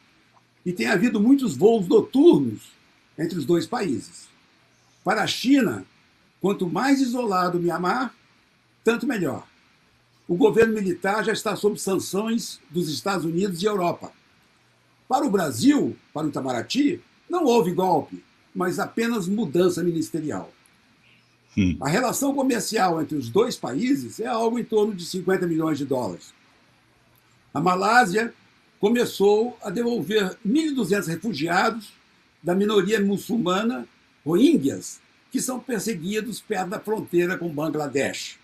E tem havido muitos voos noturnos entre os 2 países. Para a China, quanto mais isolado o Mianmar, tanto melhor. O governo militar já está sob sanções dos Estados Unidos e Europa. Para o Brasil, para o Itamaraty, não houve golpe, mas apenas mudança ministerial. A relação comercial entre os 2 países é algo em torno de 50 milhões de dólares. A Malásia começou a devolver 1.200 refugiados da minoria muçulmana, rohingyas, que são perseguidos perto da fronteira com Bangladesh.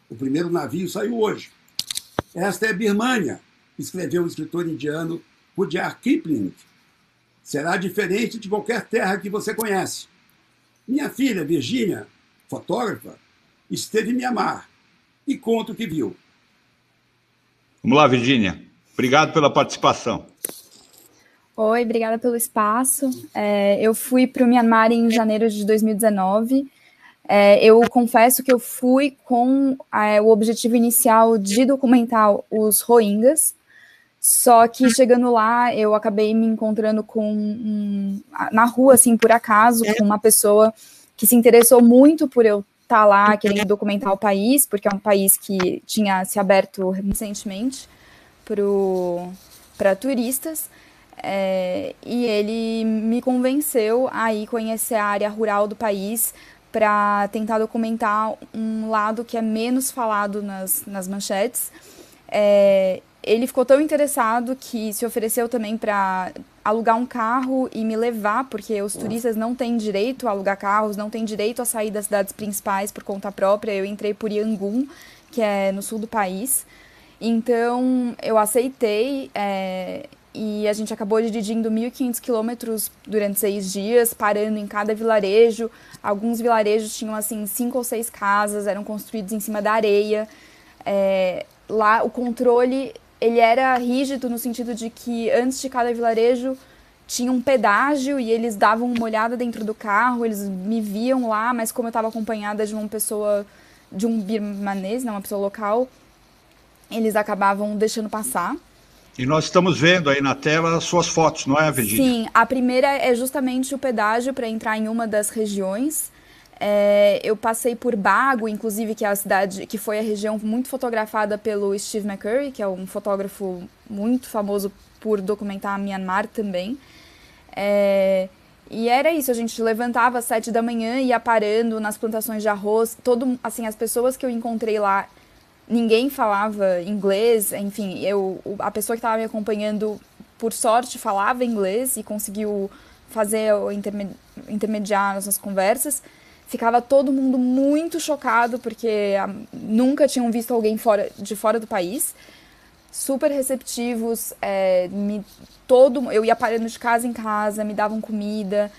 O primeiro navio saiu hoje. Esta é Birmânia, escreveu o escritor indiano Rudyard Kipling. Será diferente de qualquer terra que você conhece. Minha filha, Virgínia, fotógrafa, esteve em Mianmar e conta o que viu. Vamos lá, Virgínia. Obrigado pela participação. Oi, obrigada pelo espaço. Eu fui para o Mianmar em janeiro de 2019. Eu confesso que eu fui com o objetivo inicial de documentar os Rohingyas, só que chegando lá eu acabei me encontrando na rua, assim, por acaso, com uma pessoa que se interessou muito por eu estar lá querendo documentar o país, porque é um país que tinha se aberto recentemente para turistas, e ele me convenceu a ir conhecer a área rural do país para tentar documentar um lado que é menos falado nas manchetes. Ele ficou tão interessado que se ofereceu também para alugar um carro e me levar, porque os turistas não têm direito a alugar carros, não têm direito a sair das cidades principais por conta própria. Eu entrei por Yangon, que é no sul do país. Então, eu aceitei e a gente acabou dirigindo 1.500 quilômetros durante 6 dias, parando em cada vilarejo. Alguns vilarejos tinham, assim, 5 ou 6 casas, eram construídos em cima da areia. Lá, o controle ele era rígido no sentido de que antes de cada vilarejo tinha um pedágio e eles davam uma olhada dentro do carro, eles me viam lá, mas como eu estava acompanhada de uma pessoa, de um birmanês, né, uma pessoa local, eles acabavam deixando passar. E nós estamos vendo aí na tela as suas fotos, não é, Virginia? Sim, a primeira é justamente o pedágio para entrar em uma das regiões. Eu passei por Bago, inclusive, que é a cidade, que foi a região muito fotografada pelo Steve McCurry, que é um fotógrafo muito famoso por documentar Myanmar também. E era isso, a gente levantava às 7 da manhã e ia parando nas plantações de arroz. Assim, as pessoas que eu encontrei lá, ninguém falava inglês, enfim, a pessoa que estava me acompanhando, por sorte, falava inglês e conseguiu fazer intermediar nossas conversas. Ficava todo mundo muito chocado, porque nunca tinham visto alguém de fora do país. Super receptivos, eu ia parando de casa em casa, me davam comida,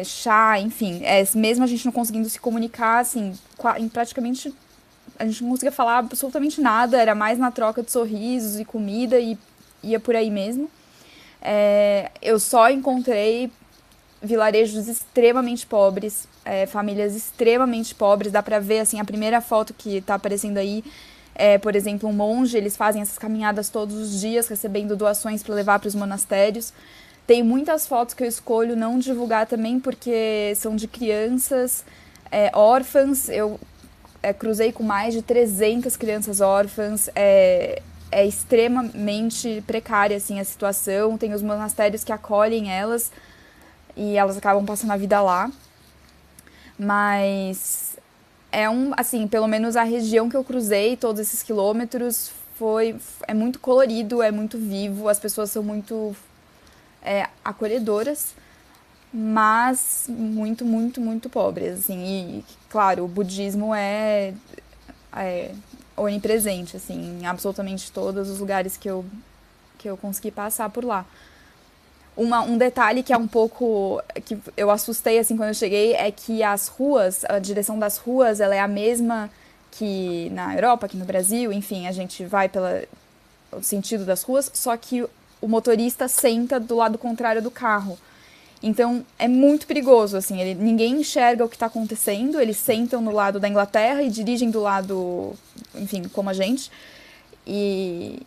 chá, enfim. Mesmo a gente não conseguindo se comunicar, assim, praticamente a gente não conseguia falar absolutamente nada, era mais na troca de sorrisos e comida e ia por aí mesmo. Eu só encontrei vilarejos extremamente pobres, famílias extremamente pobres. Dá pra ver, assim, a primeira foto que tá aparecendo aí, por exemplo, um monge. Eles fazem essas caminhadas todos os dias, recebendo doações para levar para os monastérios. Tem muitas fotos que eu escolho não divulgar também, porque são de crianças órfãs. Eu cruzei com mais de 300 crianças órfãs. É extremamente precária, assim, a situação. Tem os monastérios que acolhem elas e elas acabam passando a vida lá. Mas assim, pelo menos a região que eu cruzei, todos esses quilômetros, é muito colorido, é muito vivo, as pessoas são muito acolhedoras, mas muito, muito, muito pobres, assim. E, claro, o budismo é onipresente, assim, em absolutamente todos os lugares que eu consegui passar por lá. Um detalhe que é um pouco, que eu assustei, assim, quando eu cheguei, é que as ruas, a direção das ruas, ela é a mesma que na Europa, aqui no Brasil, enfim, a gente vai pelo sentido das ruas, só que o motorista senta do lado contrário do carro. Então, é muito perigoso, assim, ninguém enxerga o que está acontecendo, eles sentam no lado da Inglaterra e dirigem do lado, enfim, como a gente, e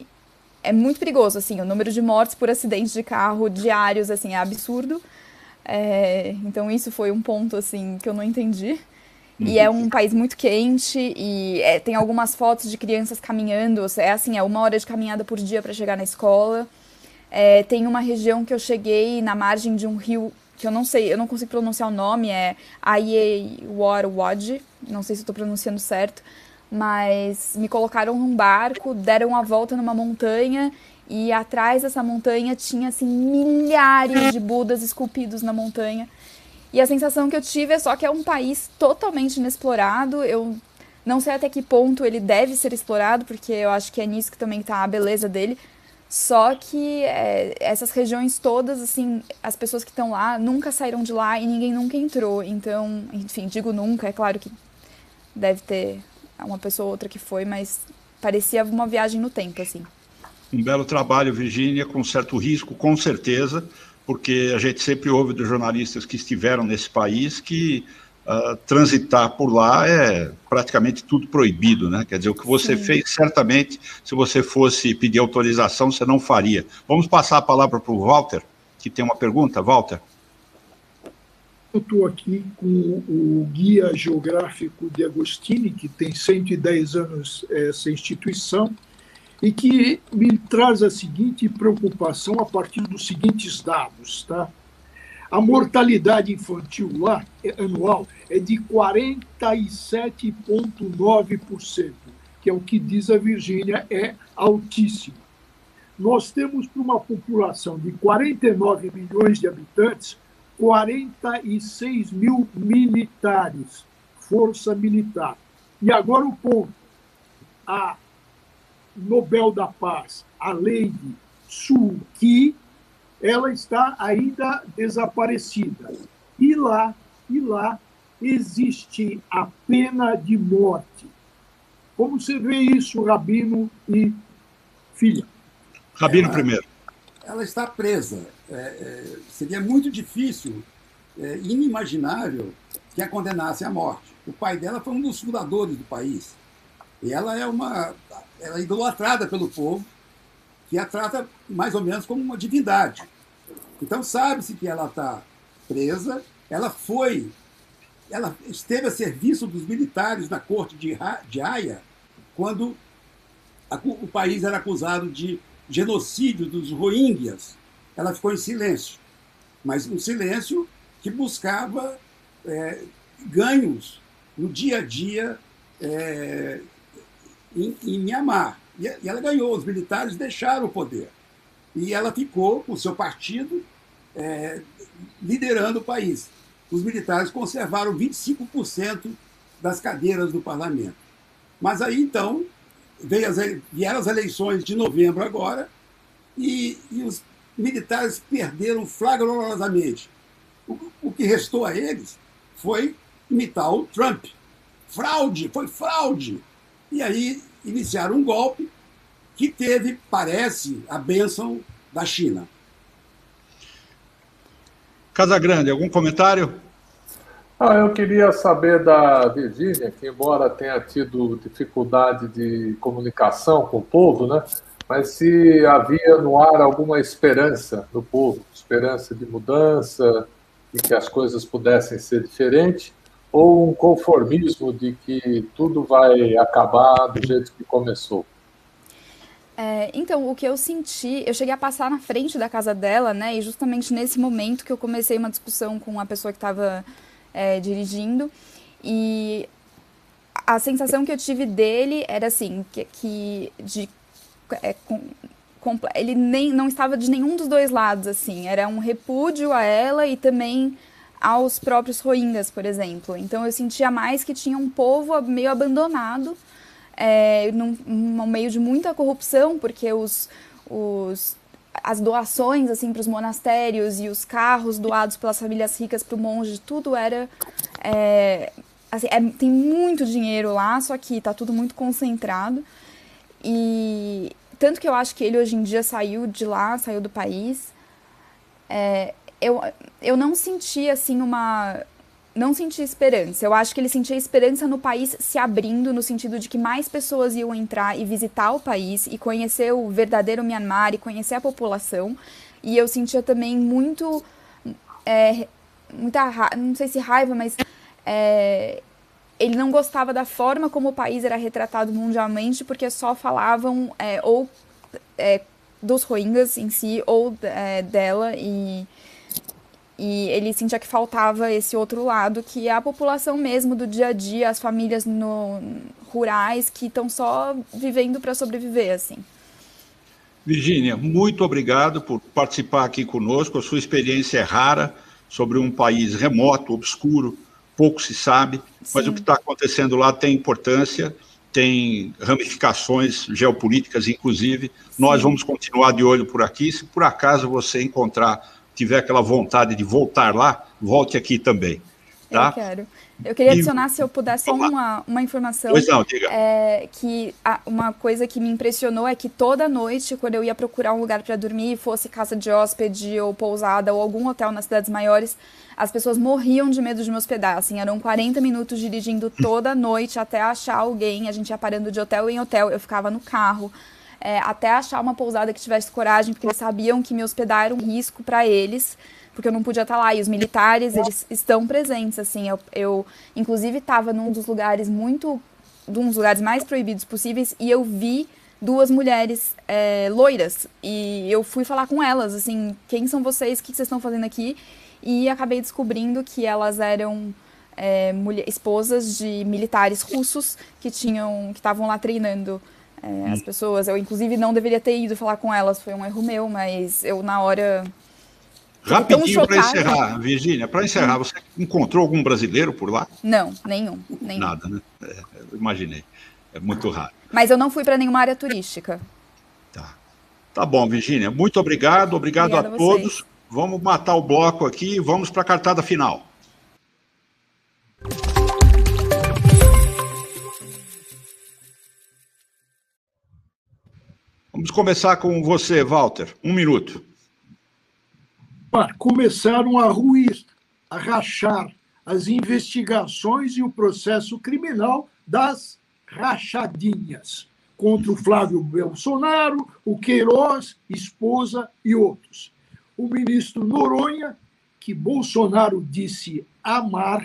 é muito perigoso, assim, o número de mortes por acidentes de carro diários, assim, é absurdo. Então isso foi um ponto, assim, que eu não entendi. E é um país muito quente e tem algumas fotos de crianças caminhando, assim, 1 hora de caminhada por dia para chegar na escola. Tem uma região que eu cheguei na margem de um rio, que eu não sei, eu não consigo pronunciar o nome, Aiewar-Wadi, não sei se eu estou pronunciando certo, mas me colocaram num barco, deram a volta numa montanha e atrás dessa montanha tinha, assim, milhares de Budas esculpidos na montanha. E a sensação que eu tive é só que é um país totalmente inexplorado. Eu não sei até que ponto ele deve ser explorado, porque eu acho que é nisso que também está a beleza dele. Só que essas regiões todas, assim, as pessoas que estão lá nunca saíram de lá e ninguém nunca entrou. Então, enfim, digo nunca, é claro que deve ter uma pessoa ou outra que foi, mas parecia uma viagem no tempo, assim. Um belo trabalho, Virginia, com certo risco, com certeza, porque a gente sempre ouve dos jornalistas que estiveram nesse país que transitar por lá é praticamente tudo proibido, né? Quer dizer, o que você fez, certamente, se você fosse pedir autorização, você não faria. Vamos passar a palavra para o Walter, que tem uma pergunta. Walter? Eu estou aqui com o Guia Geográfico de Agostini, que tem 110 anos essa instituição, e que me traz a seguinte preocupação a partir dos seguintes dados, tá? A mortalidade infantil lá, anual, é de 47,9%, que é o que diz a Virgínia, é altíssimo. Nós temos, para uma população de 49 milhões de habitantes, 46 mil militares, força militar. E agora o ponto. A Nobel da Paz, a Lady Suu Kyi, ela está ainda desaparecida. E lá existe a pena de morte. Como você vê isso, Rabino e filha. Rabino primeiro. Ela está presa. Seria muito difícil, inimaginável, que a condenassem à morte. O pai dela foi um dos fundadores do país. E ela é idolatrada pelo povo, que a trata mais ou menos como uma divindade. Então, sabe-se que ela está presa. Ela esteve a serviço dos militares na corte de Haia, quando o país era acusado de genocídio dos Rohingyas. Ela ficou em silêncio, mas um silêncio que buscava ganhos no dia a dia em Mianmar. E ela ganhou, os militares deixaram o poder. E ela ficou com o seu partido liderando o país. Os militares conservaram 25% das cadeiras do parlamento. Mas aí, então, vieram as eleições de novembro agora e os militares perderam flagrosamente. O que restou a eles foi imitar o Trump. Fraude, foi fraude. E aí iniciaram um golpe que teve, parece, a bênção da China. Casagrande, algum comentário? Eu queria saber da Virgínia, que embora tenha tido dificuldade de comunicação com o povo, né, mas se havia no ar alguma esperança do povo, esperança de mudança, de que as coisas pudessem ser diferentes, ou um conformismo de que tudo vai acabar do jeito que começou. Então, o que eu senti, eu cheguei a passar na frente da casa dela, né, e justamente nesse momento que eu comecei uma discussão com a pessoa que estava dirigindo, e a sensação que eu tive dele era assim, ele não estava de nenhum dos dois lados, assim, era um repúdio a ela e também aos próprios Rohingyas, por exemplo. Então eu sentia mais que tinha um povo meio abandonado, no meio de muita corrupção, porque as doações assim, para os monastérios e os carros doados pelas famílias ricas para o monge, tudo era... tem muito dinheiro lá, só que está tudo muito concentrado. E tanto que eu acho que ele hoje em dia saiu de lá, saiu do país. Eu não senti assim não senti esperança. Eu acho que ele sentia esperança no país se abrindo, no sentido de que mais pessoas iam entrar e visitar o país e conhecer o verdadeiro Mianmar e conhecer a população. E eu sentia também muita não sei se raiva, mas ele não gostava da forma como o país era retratado mundialmente, porque só falavam dos Rohingyas em si, ou dela, e ele sentia que faltava esse outro lado, que é a população mesmo do dia a dia, as famílias rurais que estão só vivendo para sobreviver, assim. Virgínia, muito obrigado por participar aqui conosco. A sua experiência é rara sobre um país remoto, obscuro, pouco se sabe, mas Sim. O que está acontecendo lá tem importância, tem ramificações geopolíticas, inclusive. Sim. Nós vamos continuar de olho por aqui. Se por acaso você tiver aquela vontade de voltar lá, volte aqui também. Tá? Eu quero. Eu queria adicionar, se eu puder, só uma informação. Pois não, diga. Que uma coisa que me impressionou é que toda noite, quando eu ia procurar um lugar para dormir, fosse casa de hóspede ou pousada ou algum hotel nas cidades maiores, as pessoas morriam de medo de me hospedar. Assim, eram 40 minutos dirigindo toda noite até achar alguém. A gente ia parando de hotel em hotel, eu ficava no carro. Até achar uma pousada que tivesse coragem, porque eles sabiam que me hospedar era um risco para eles, porque eu não podia estar lá. E os militares, eles estão presentes, assim. Eu inclusive, estava num dos lugares mais proibidos possíveis, e eu vi 2 mulheres loiras, e eu fui falar com elas, assim, quem são vocês, o que vocês estão fazendo aqui? E acabei descobrindo que elas eram esposas de militares russos que estavam lá treinando as pessoas. Eu, inclusive, não deveria ter ido falar com elas, foi um erro meu, mas eu, na hora... Rapidinho para encerrar, Virgínia, para encerrar, você encontrou algum brasileiro por lá? Não, nenhum. Nada, né? Eu imaginei, é muito raro. Mas eu não fui para nenhuma área turística. Tá bom, Virgínia, muito obrigado a todos. Vamos matar o bloco aqui e vamos para a cartada final. Vamos começar com você, Walter. 1 minuto. Começaram a ruir, a rachar as investigações e o processo criminal das rachadinhas contra o Flávio Bolsonaro, o Queiroz, esposa e outros. O ministro Noronha, que Bolsonaro disse amar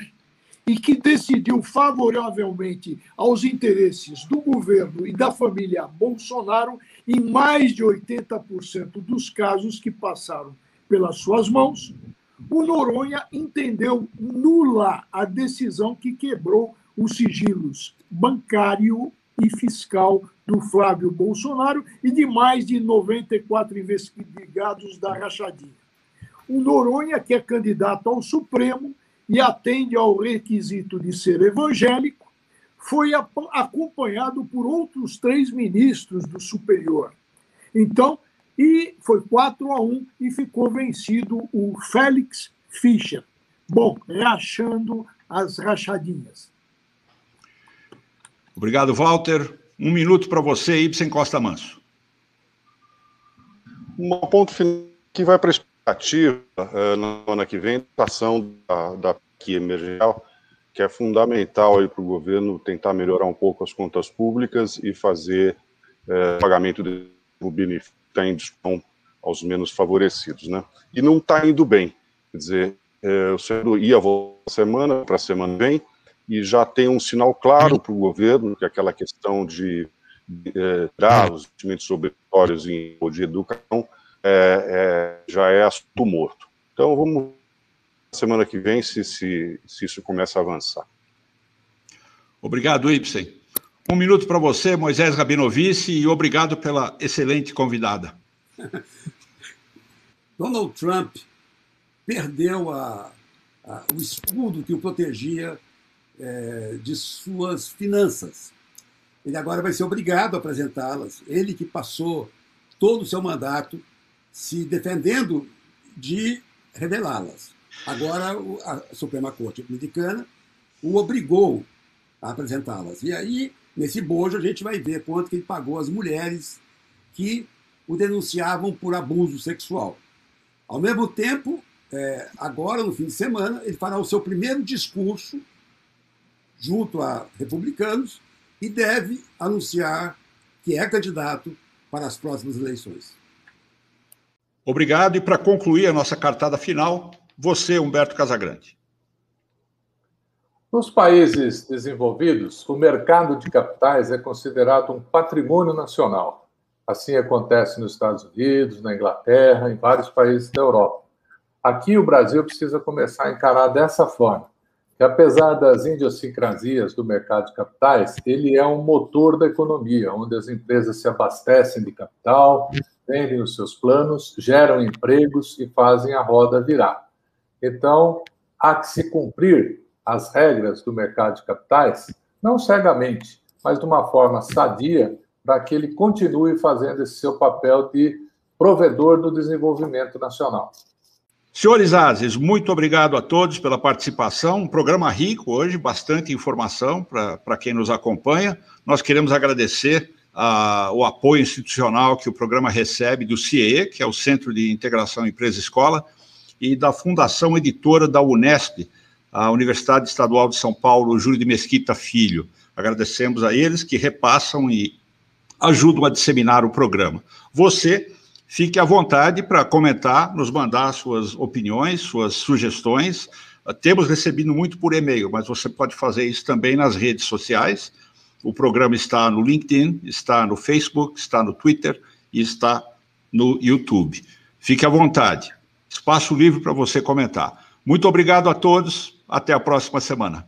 e que decidiu favoravelmente aos interesses do governo e da família Bolsonaro em mais de 80% dos casos que passaram pelas suas mãos, o Noronha entendeu nula a decisão que quebrou os sigilos bancário e fiscal do Flávio Bolsonaro e de mais de 94 investigados da rachadinha. O Noronha, que é candidato ao Supremo e atende ao requisito de ser evangélico, foi acompanhado por outros 3 ministros do Superior. Então, e foi 4-1 e ficou vencido o Félix Fischer. Bom, rachando as rachadinhas. Obrigado, Walter. 1 minuto para você, Ibsen Costa Manso. Um ponto final que vai para a expectativa na semana que vem, a ação da PEC emergencial, que é fundamental para o governo tentar melhorar um pouco as contas públicas e fazer pagamento de benefício em discussão aos menos favorecidos, né? E não está indo bem. Quer dizer, o Senado ia voltar semana para a semana que vem e já tem um sinal claro para o governo, que é aquela questão de dar os investimentos obrigatórios em de educação já é assunto morto. Então, vamos semana que vem se isso começa a avançar. Obrigado, Ibsen. 1 minuto para você, Moisés Rabinovici, e obrigado pela excelente convidada. Donald Trump perdeu o escudo que o protegia de suas finanças. Ele agora vai ser obrigado a apresentá-las. Ele que passou todo o seu mandato se defendendo de revelá-las. Agora a Suprema Corte Americana o obrigou a apresentá-las. E aí, nesse bojo, a gente vai ver quanto que ele pagou às mulheres que o denunciavam por abuso sexual. Ao mesmo tempo, agora, no fim de semana, ele fará o seu primeiro discurso junto a republicanos e deve anunciar que é candidato para as próximas eleições. Obrigado. E para concluir a nossa cartada final, você, Humberto Casagrande. Nos países desenvolvidos, o mercado de capitais é considerado um patrimônio nacional. Assim acontece nos Estados Unidos, na Inglaterra, em vários países da Europa. Aqui o Brasil precisa começar a encarar dessa forma, que apesar das idiosincrasias do mercado de capitais, ele é um motor da economia, onde as empresas se abastecem de capital, vendem os seus planos, geram empregos e fazem a roda virar. Então, há que se cumprir as regras do mercado de capitais, não cegamente, mas de uma forma sadia, para que ele continue fazendo esse seu papel de provedor do desenvolvimento nacional. Senhores Ases, muito obrigado a todos pela participação. Um programa rico hoje, bastante informação para quem nos acompanha. Nós queremos agradecer o apoio institucional que o programa recebe do CIEE, que é o Centro de Integração Empresa-Escola, e da Fundação Editora da Unesp, a Universidade Estadual de São Paulo, Júlio de Mesquita Filho. Agradecemos a eles que repassam e ajudam a disseminar o programa. Você fique à vontade para comentar, nos mandar suas opiniões, suas sugestões. Temos recebido muito por e-mail, mas você pode fazer isso também nas redes sociais. O programa está no LinkedIn, está no Facebook, está no Twitter e está no YouTube. Fique à vontade. Espaço livre para você comentar. Muito obrigado a todos. Até a próxima semana.